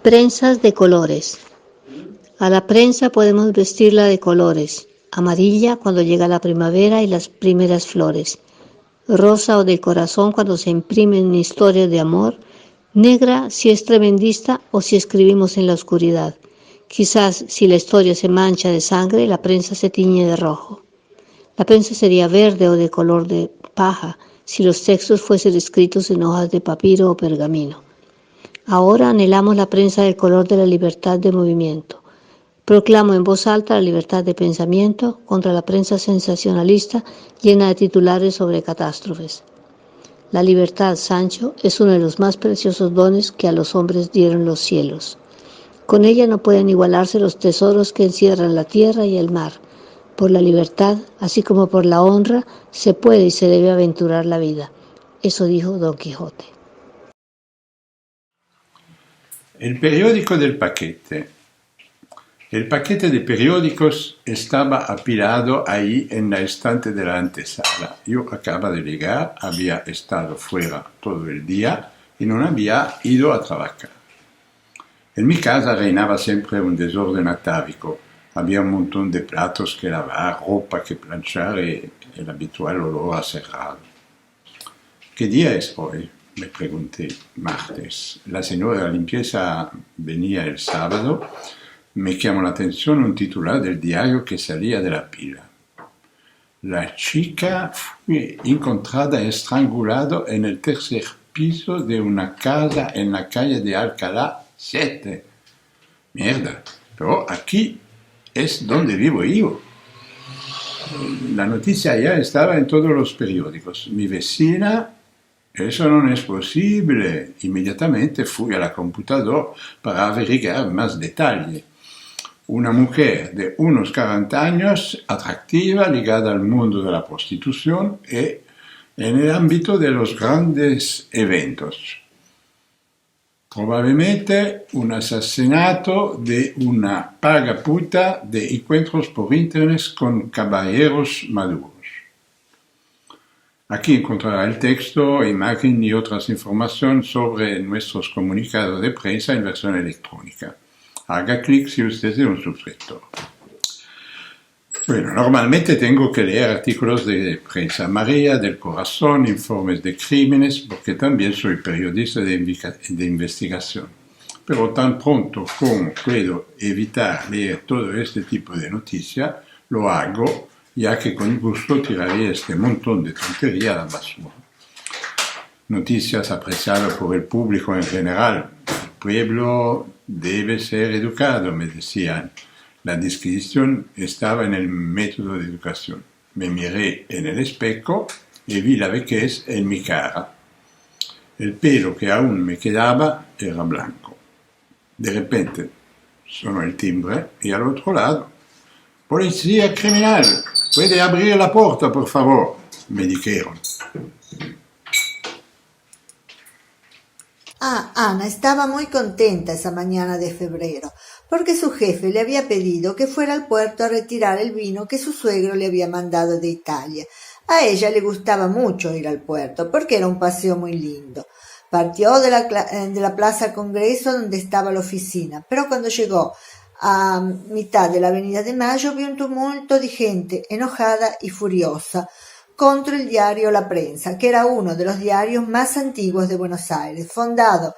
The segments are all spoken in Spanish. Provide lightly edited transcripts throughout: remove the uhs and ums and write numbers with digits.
Prensas de colores. A la prensa podemos vestirla de colores: amarilla cuando llega la primavera y las primeras flores, rosa o del corazón cuando se imprimen historias de amor, negra si es tremendista o si escribimos en la oscuridad. Quizás si la historia se mancha de sangre, la prensa se tiñe de rojo. La prensa sería verde o de color de paja si los textos fuesen escritos en hojas de papiro o pergamino. Ahora anhelamos la prensa del color de la libertad de movimiento. Proclamo en voz alta la libertad de pensamiento contra la prensa sensacionalista llena de titulares sobre catástrofes. La libertad, Sancho, es uno de los más preciosos dones que a los hombres dieron los cielos. Con ella no pueden igualarse los tesoros que encierran la tierra y el mar. Por la libertad, así como por la honra, se puede y se debe aventurar la vida. Eso dijo Don Quijote. El periódico del paquete. El paquete de periódicos estaba apilado ahí en la estante de la antesala. Yo acababa de llegar, había estado fuera todo el día y no había ido a trabajar. En mi casa reinaba siempre un desorden atávico. Había un montón de platos que lavar, ropa que planchar y el habitual olor a cerrado. ¿Qué día es hoy?, me pregunté. Martes. La señora de la limpieza venía el sábado. Me llamó la atención un titular del diario que salía de la pila. La chica fue encontrada estrangulada en el tercer piso de una casa en la calle de Alcalá 7. Mierda, pero aquí es donde vivo yo. La noticia ya estaba en todos los periódicos. Mi vecina... Eso no es posible. Inmediatamente fui a la computadora para averiguar más detalle. Una mujer de unos 40 años, atractiva, ligada al mundo de la prostitución y en el ámbito de los grandes eventos. Probablemente un asesinato de una paga puta de encuentros por internet con caballeros maduros. Aquí encontrará el texto, imagen y otras informaciones sobre nuestros comunicados de prensa en versión electrónica. Haga clic si usted es un suscriptor. Bueno, normalmente tengo que leer artículos de prensa amarilla, del corazón, informes de crímenes, porque también soy periodista de investigación. Pero tan pronto como puedo evitar leer todo este tipo de noticias, lo hago, ya que con gusto tiraré este montón de tontería a la basura. Noticias apreciadas por el público en general. El pueblo debe ser educado, me decían. La disquisición estaba en el método de educación. Me miré en el espejo y vi la vejez en mi cara. El pelo que aún me quedaba era blanco. De repente sonó el timbre y al otro lado: «Policía criminal, ¿puede abrir la puerta, por favor?», me dijeron. Ana estaba muy contenta esa mañana de febrero, porque su jefe le había pedido que fuera al puerto a retirar el vino que su suegro le había mandado de Italia. A ella le gustaba mucho ir al puerto, porque era un paseo muy lindo. Partió de la Plaza Congreso, donde estaba la oficina, pero cuando llegó a mitad de la Avenida de Mayo vio un tumulto de gente enojada y furiosa contra el diario La Prensa, que era uno de los diarios más antiguos de Buenos Aires, fundado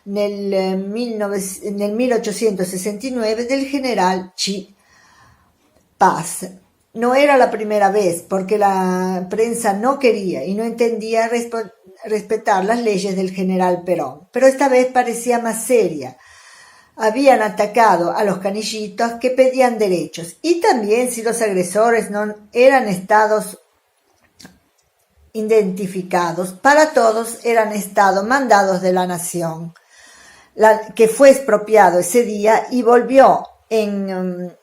nel 1869 del general Chi Paz. No era la primera vez, porque la prensa no quería y no entendía respetar las leyes del general Perón, pero esta vez parecía más seria. Habían atacado a los canillitos que pedían derechos, y también si los agresores no eran estados identificados, para todos eran estados mandados de la nación, que fue expropiado ese día y volvió de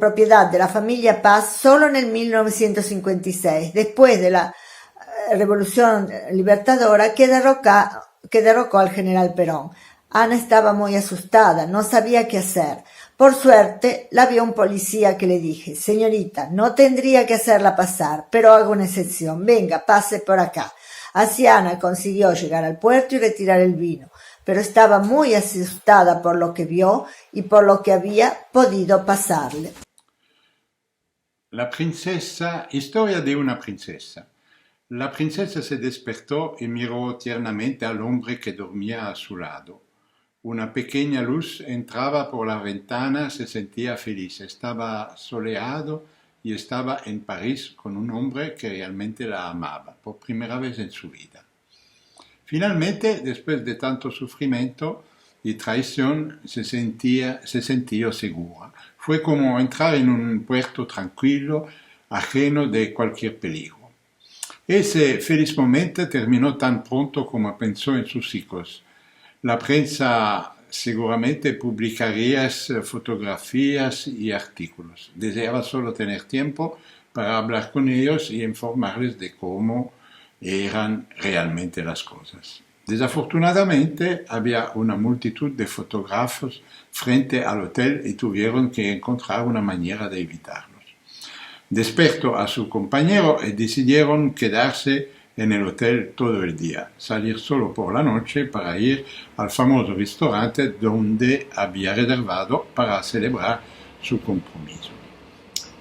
propiedad de la familia Paz solo en el 1956, después de la Revolución Libertadora que derrocó al general Perón. Ana estaba muy asustada, no sabía qué hacer. Por suerte, la vio un policía que le dije: «Señorita, no tendría que hacerla pasar, pero hago una excepción. Venga, pase por acá». Así Ana consiguió llegar al puerto y retirar el vino. pero estaba muy asustada por lo que vio y por lo que había podido pasarle. La princesa, historia de una princesa. La princesa se despertó y miró tiernamente al hombre que dormía a su lado. Una pequeña luz entraba por la ventana, se sentía feliz, estaba soleado y estaba en París con un hombre que realmente la amaba, por primera vez en su vida. Finalmente, después de tanto sufrimiento y traición, se sintió segura. Fue como entrar en un puerto tranquilo, ajeno de cualquier peligro. Ese feliz momento terminó tan pronto como pensó en sus hijos. La prensa seguramente publicaría fotografías y artículos. Deseaba solo tener tiempo para hablar con ellos y informarles de cómo eran realmente las cosas. Desafortunadamente, había una multitud de fotógrafos frente al hotel y tuvieron que encontrar una manera de evitarlos. Despertó a su compañero y decidieron quedarse en el hotel todo el día, salir solo por la noche para ir al famoso restaurante donde había reservado para celebrar su compromiso.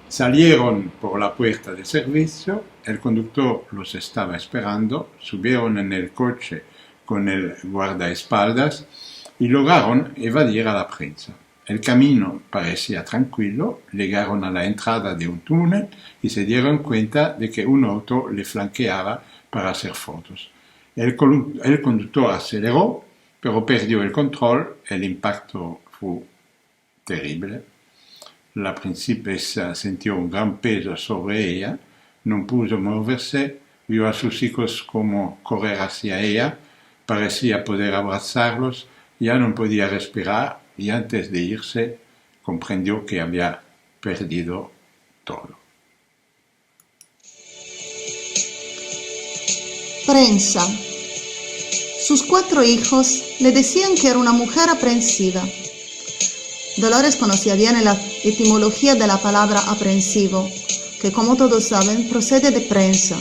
Salieron por la puerta de servicio, el conductor los estaba esperando, subieron en el coche con el guardaespaldas y lograron evadir a la prensa. El camino parecía tranquilo, llegaron a la entrada de un túnel y se dieron cuenta de que un auto le flanqueaba para hacer fotos. El conductor aceleró, pero perdió el control, el impacto fue terrible. La princesa sintió un gran peso sobre ella, no pudo moverse, vio a sus hijos como correr hacia ella, parecía poder abrazarlos, ya no podía respirar y antes de irse comprendió que había perdido todo. Prensa. Sus 4 hijos le decían que era una mujer aprensiva. Dolores conocía bien la etimología de la palabra aprensivo, que como todos saben procede de prensa.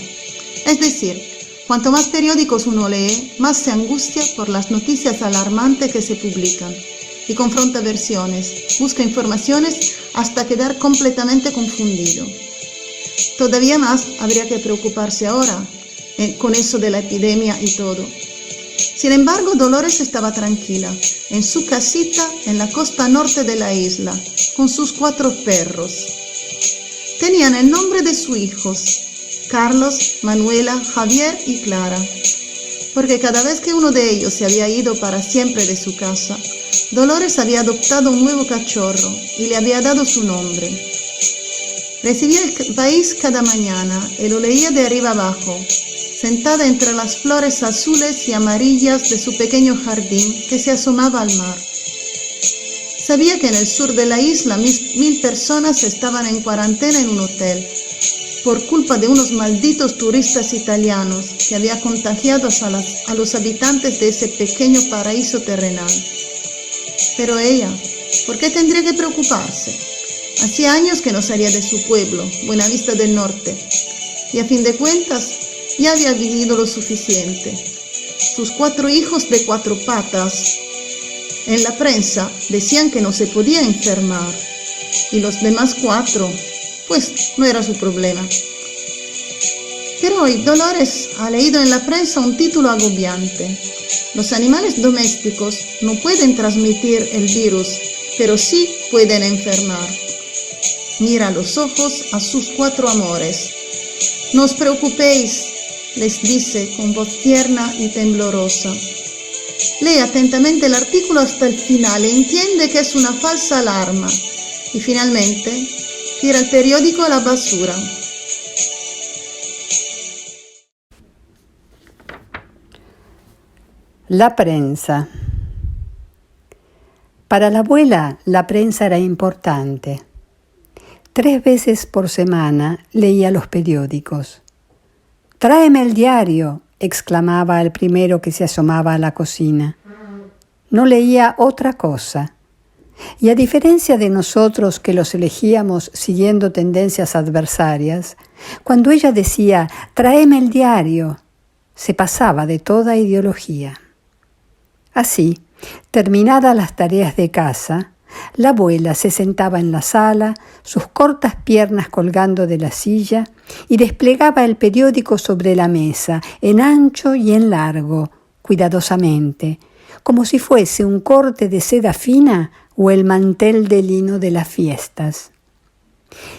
Es decir, cuanto más periódicos uno lee, más se angustia por las noticias alarmantes que se publican y confronta versiones, busca informaciones hasta quedar completamente confundido. Todavía más habría que preocuparse ahora, con eso de la epidemia y todo. Sin embargo, Dolores estaba tranquila, en su casita en la costa norte de la isla, con sus 4 perros. Tenían el nombre de sus hijos, Carlos, Manuela, Javier y Clara, porque cada vez que uno de ellos se había ido para siempre de su casa, Dolores había adoptado un nuevo cachorro y le había dado su nombre. Recibía el país cada mañana y lo leía de arriba abajo, sentada entre las flores azules y amarillas de su pequeño jardín que se asomaba al mar. Sabía que en el sur de la isla 1000 personas estaban en cuarentena en un hotel, por culpa de unos malditos turistas italianos que habían contagiado a los habitantes de ese pequeño paraíso terrenal. Pero ella, ¿por qué tendría que preocuparse? Hacía años que no salía de su pueblo, Buenavista del Norte, y a fin de cuentas ya había vivido lo suficiente. Sus 4 hijos de 4 patas. En la prensa decían que no se podía enfermar, y los demás 4, pues no era su problema. Pero hoy Dolores ha leído en la prensa un título agobiante. Los animales domésticos no pueden transmitir el virus, pero sí pueden enfermar. Mira a los ojos a sus 4 amores. No os preocupéis, les dice con voz tierna y temblorosa. Lee atentamente el artículo hasta el final e entiende que es una falsa alarma. Y finalmente tira el periódico a la basura. La prensa. Para la abuela, la prensa era importante. 3 veces por semana leía los periódicos. «Tráeme el diario», exclamaba el primero que se asomaba a la cocina. No leía otra cosa. Y a diferencia de nosotros que los elegíamos siguiendo tendencias adversarias, cuando ella decía «tráeme el diario», se pasaba de toda ideología. Así, terminadas las tareas de casa, la abuela se sentaba en la sala, sus cortas piernas colgando de la silla, y desplegaba el periódico sobre la mesa, en ancho y en largo, cuidadosamente, como si fuese un corte de seda fina o el mantel de lino de las fiestas.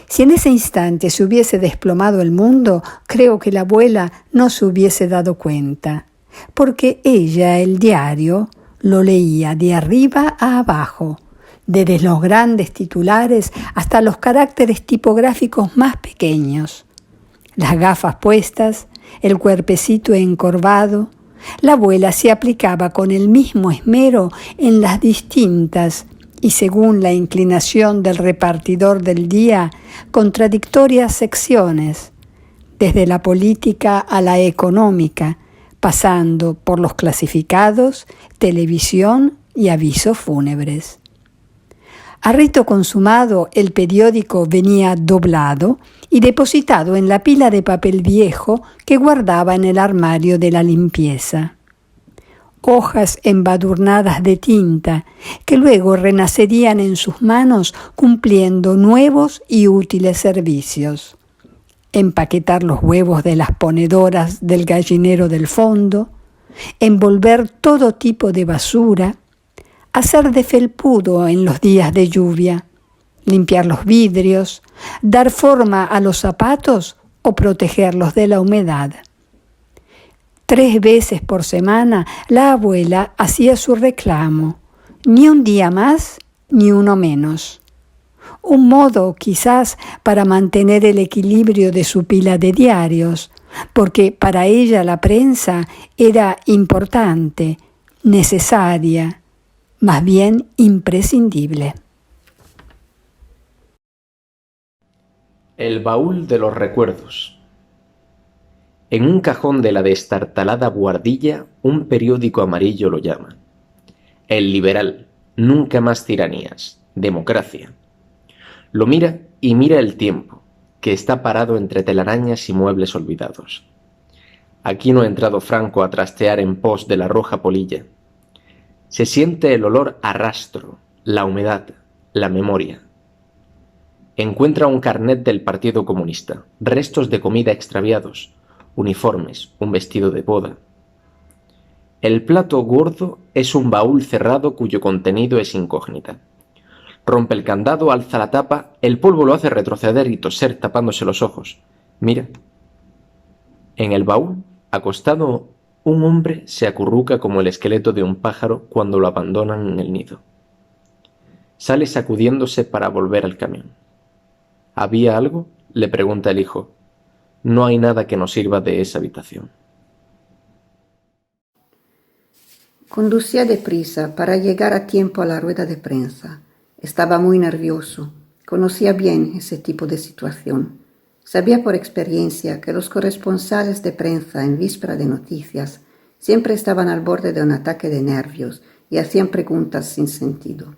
Si en ese instante se hubiese desplomado el mundo, creo que la abuela no se hubiese dado cuenta, porque ella el diario lo leía de arriba a abajo, desde los grandes titulares hasta los caracteres tipográficos más pequeños. Las gafas puestas, el cuerpecito encorvado, la abuela se aplicaba con el mismo esmero en las distintas y según la inclinación del repartidor del día, contradictorias secciones, desde la política a la económica, pasando por los clasificados, televisión y avisos fúnebres. A rito consumado, el periódico venía doblado y depositado en la pila de papel viejo que guardaba en el armario de la limpieza. Hojas embadurnadas de tinta que luego renacerían en sus manos cumpliendo nuevos y útiles servicios. Empaquetar los huevos de las ponedoras del gallinero del fondo, envolver todo tipo de basura, hacer de felpudo en los días de lluvia, limpiar los vidrios, dar forma a los zapatos o protegerlos de la humedad. 3 veces por semana la abuela hacía su reclamo, ni un día más ni uno menos. Un modo quizás para mantener el equilibrio de su pila de diarios, porque para ella la prensa era importante, necesaria, más bien imprescindible. El baúl de los recuerdos. En un cajón de la destartalada buhardilla, un periódico amarillo lo llama: El Liberal, nunca más tiranías, democracia. Lo mira y mira el tiempo, que está parado entre telarañas y muebles olvidados. Aquí no ha entrado Franco a trastear en pos de la roja polilla. Se siente el olor a rastro, la humedad, la memoria. Encuentra un carnet del Partido Comunista, restos de comida extraviados, uniformes, un vestido de boda. El plato gordo es un baúl cerrado cuyo contenido es incógnita. Rompe el candado, alza la tapa, el polvo lo hace retroceder y toser tapándose los ojos. Mira. En el baúl, acostado, un hombre se acurruca como el esqueleto de un pájaro cuando lo abandonan en el nido. Sale sacudiéndose para volver al camión. ¿Había algo?, le pregunta el hijo. No hay nada que nos sirva de esa habitación. Conducía deprisa para llegar a tiempo a la rueda de prensa. Estaba muy nervioso. Conocía bien ese tipo de situación. Sabía por experiencia que los corresponsales de prensa en víspera de noticias siempre estaban al borde de un ataque de nervios y hacían preguntas sin sentido.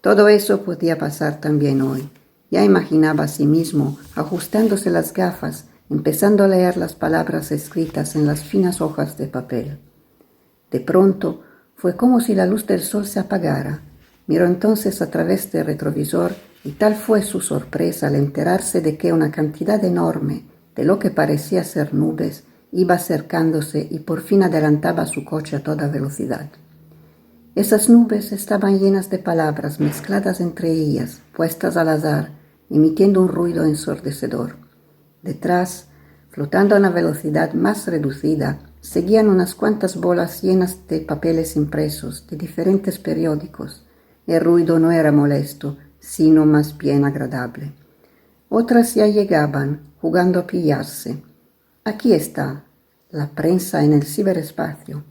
Todo eso podía pasar también hoy. Ya imaginaba a sí mismo ajustándose las gafas, empezando a leer las palabras escritas en las finas hojas de papel. De pronto fue como si la luz del sol se apagara. Miró entonces a través del retrovisor y tal fue su sorpresa al enterarse de que una cantidad enorme de lo que parecía ser nubes iba acercándose y por fin adelantaba su coche a toda velocidad. Esas nubes estaban llenas de palabras mezcladas entre ellas, puestas al azar, emitiendo un ruido ensordecedor. Detrás, flotando a una velocidad más reducida, seguían unas cuantas bolas llenas de papeles impresos de diferentes periódicos. El ruido no era molesto, sino más bien agradable. Otras ya llegaban, jugando a pillarse. Aquí está, la prensa en el ciberespacio.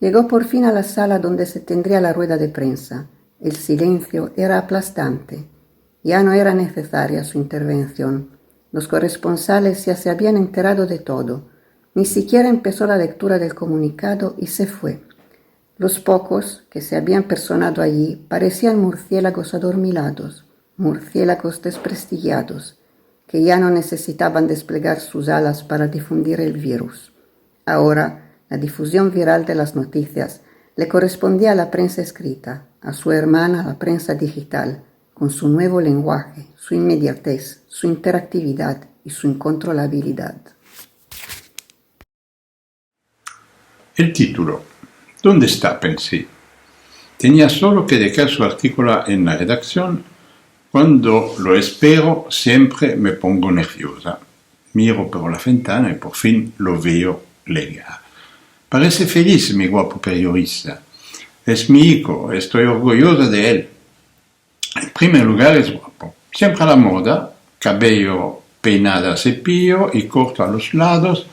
Llegó por fin a la sala donde se tendría la rueda de prensa. El silencio era aplastante. Ya no era necesaria su intervención. Los corresponsales ya se habían enterado de todo. Ni siquiera empezó la lectura del comunicado y se fue. Los pocos que se habían personado allí parecían murciélagos adormilados, murciélagos desprestigiados, que ya no necesitaban desplegar sus alas para difundir el virus. Ahora, la difusión viral de las noticias Le correspondía a la prensa escrita, a su hermana la prensa digital, con su nuevo lenguaje, su inmediatez, su interactividad y su incontrolabilidad. El título. ¿Dónde está? Pensé. Tenía solo que dejar su artículo en la redacción. Cuando lo espero, siempre me pongo nerviosa. Miro por la ventana y por fin lo veo llegar. Parece feliz mi guapo periodista. Es mi hijo, estoy orgullosa de él. En primer lugar es guapo, siempre a la moda, cabello peinado a cepillo y corto a los lados,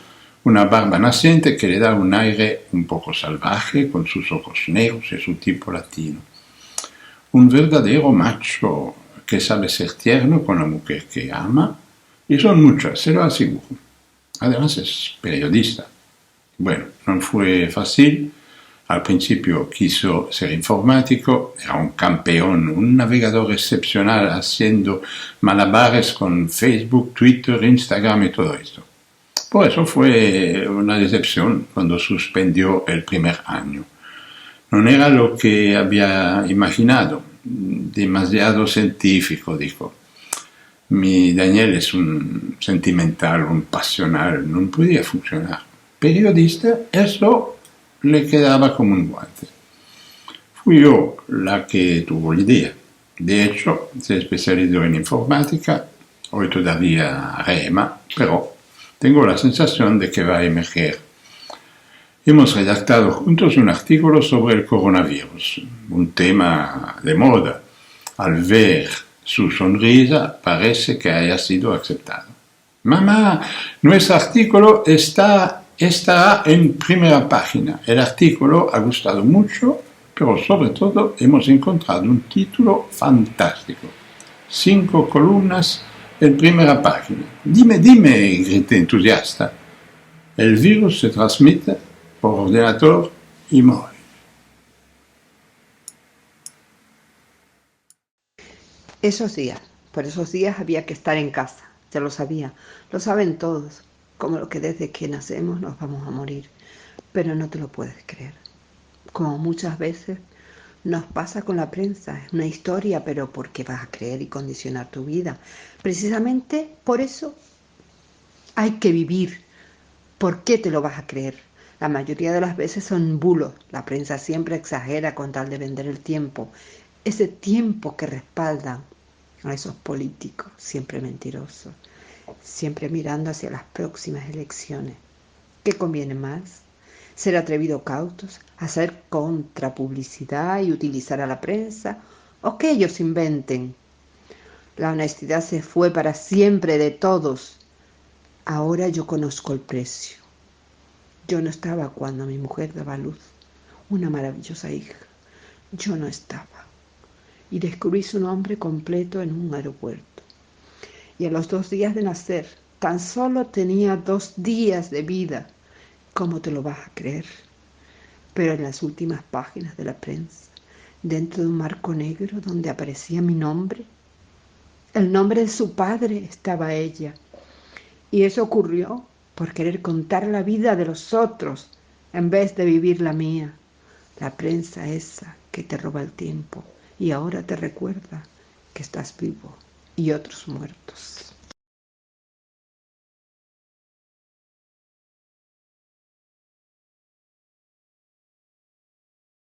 una barba naciente que le da un aire un poco salvaje con sus ojos negros y su tipo latino. Un verdadero macho que sabe ser tierno con la mujer que ama, y son muchas, se lo aseguro. Además es periodista. Bueno, no fue fácil. Al principio quiso ser informático, era un campeón, un navegador excepcional haciendo malabares con Facebook, Twitter, Instagram y todo esto. Por eso fue una decepción cuando suspendió el primer año. No era lo que había imaginado, demasiado científico, dijo. Mi Daniel es un sentimental, un pasional, no podía funcionar. Periodista, eso le quedaba como un guante. Fui yo la que tuvo la idea. De hecho, se especializó en informática, hoy todavía rema, pero tengo la sensación de que va a emerger. Hemos redactado juntos un artículo sobre el coronavirus, un tema de moda. Al ver su sonrisa, parece que haya sido aceptado. Mamá, nuestro artículo estará en primera página. El artículo ha gustado mucho, pero sobre todo hemos encontrado un título fantástico. 5 columnas en primera página. Dime, grité entusiasta. El virus se transmite por ordenador y móvil. Por esos días había que estar en casa. Ya lo sabía, lo saben todos. Como lo que desde que nacemos nos vamos a morir, pero no te lo puedes creer. Como muchas veces nos pasa con la prensa, es una historia, pero ¿por qué vas a creer y condicionar tu vida? Precisamente por eso hay que vivir. ¿Por qué te lo vas a creer? La mayoría de las veces son bulos. La prensa siempre exagera con tal de vender el tiempo. Ese tiempo que respaldan a esos políticos, siempre mentirosos. Siempre mirando hacia las próximas elecciones. ¿Qué conviene más? ¿Ser atrevido cautos? ¿Hacer contrapublicidad y utilizar a la prensa? ¿O que ellos inventen? La honestidad se fue para siempre de todos. Ahora yo conozco el precio. Yo no estaba cuando mi mujer daba a luz una maravillosa hija. Yo no estaba. Y descubrí su nombre completo en un aeropuerto. Y a los 2 días de nacer, tan solo tenía 2 días de vida. ¿Cómo te lo vas a creer? Pero en las últimas páginas de la prensa, dentro de un marco negro donde aparecía mi nombre, el nombre de su padre, estaba ella. Y eso ocurrió por querer contar la vida de los otros en vez de vivir la mía. La prensa esa que te roba el tiempo y ahora te recuerda que estás vivo y otros muertos.